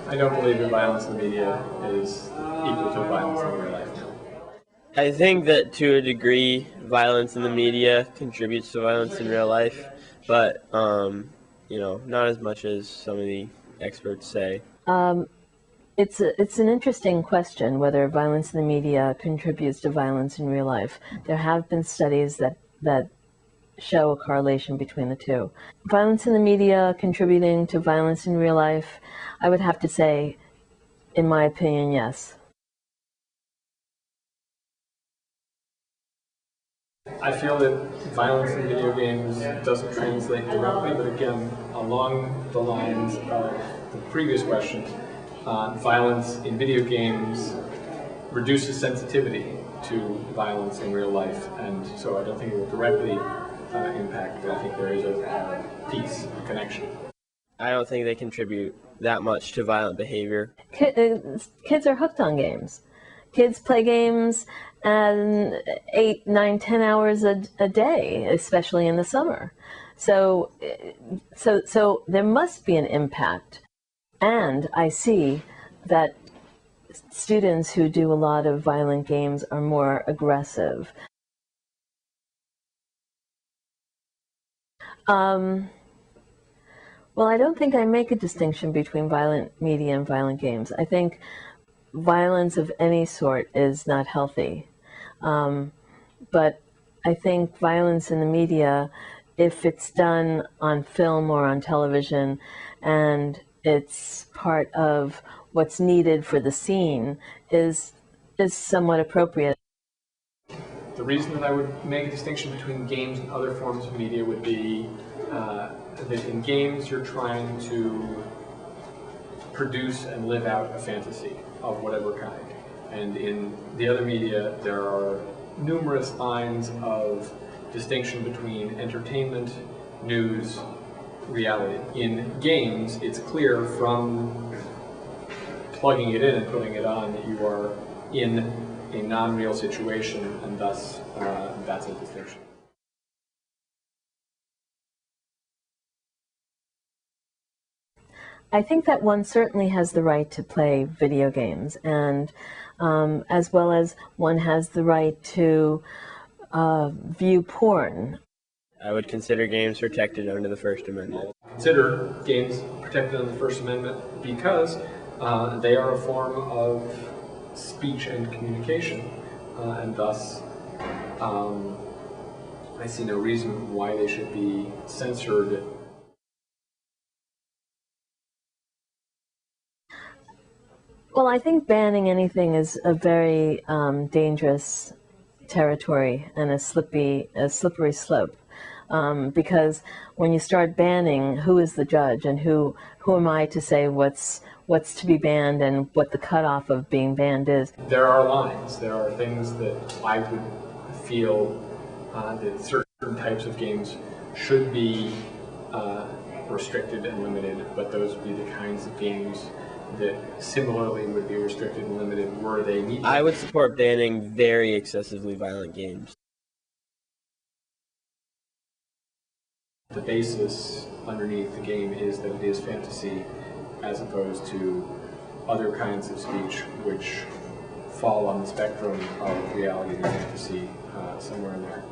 I don't believe that violence in the media is equal to violence in real life. I think that to a degree, violence in the media contributes to violence in real life, but not as much as some of the experts say. It's an interesting question whether violence in the media contributes to violence in real life. There have been studies that show a correlation between the two. Violence in the media contributing to violence in real life, I would have to say, in my opinion, yes. I feel that violence in video games doesn't translate directly, but again, along the lines of the previous question, violence in video games reduces sensitivity to violence in real life, and so I don't think it will directly impact, but I think there is a piece, a connection. I don't think they contribute that much to violent behavior. Kids are hooked on games. Kids play games and 8, 9, 10 hours a day, especially in the summer. So there must be an impact. And I see that students who do a lot of violent games are more aggressive. Well, I don't think I make a distinction between violent media and violent games. I think violence of any sort is not healthy. But I think violence in the media, if it's done on film or on television and it's part of what's needed for the scene, is somewhat appropriate. The reason that I would make a distinction between games and other forms of media would be that in games you're trying to produce and live out a fantasy of whatever kind. And in the other media, there are numerous lines of distinction between entertainment, news, reality. In games, it's clear from plugging it in and putting it on that you are in a non-real situation, and thus that's a distinction. I think that one certainly has the right to play video games, and as well as one has the right to view porn. I would consider games protected under the First Amendment. Consider games protected under the First Amendment because they are a form of speech and communication, and thus I see no reason why they should be censored. Well, I think banning anything is a very dangerous territory and a slippery slope. Because when you start banning, who is the judge, and who am I to say what's to be banned and what the cutoff of being banned is? There are lines. There are things that I would feel that certain types of games should be restricted and limited, but those would be the kinds of games that similarly would be restricted and limited were they needed. I would support banning very excessively violent games. The basis underneath the game is that it is fantasy as opposed to other kinds of speech which fall on the spectrum of reality and fantasy, somewhere in there.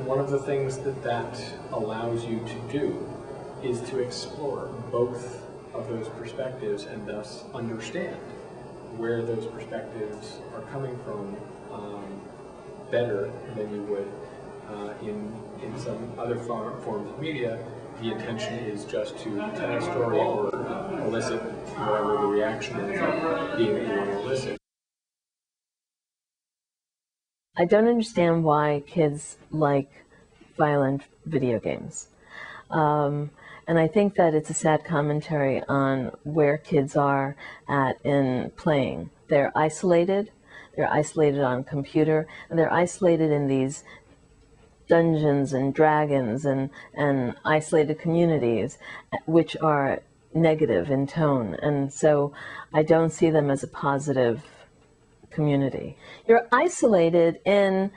One of the things that allows you to do is to explore both of those perspectives and thus understand where those perspectives are coming from better than you would in some other forms of media. The intention is just to tell a story or elicit whatever the reaction is being that you want to elicit. I don't understand why kids like violent video games. And I think that it's a sad commentary on where kids are at in playing. They're isolated on computer, and they're isolated in these Dungeons and Dragons and isolated communities, which are negative in tone, and so I don't see them as a positive community. You're isolated in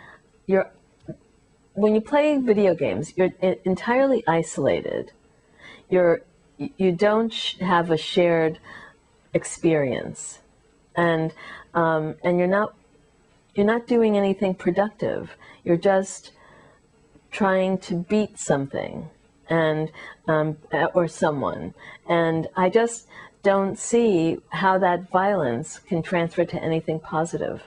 your when you play video games, you're entirely isolated. You don't have a shared experience, and you're not doing anything productive. You're just trying to beat something and or someone, and I just don't see how that violence can transfer to anything positive.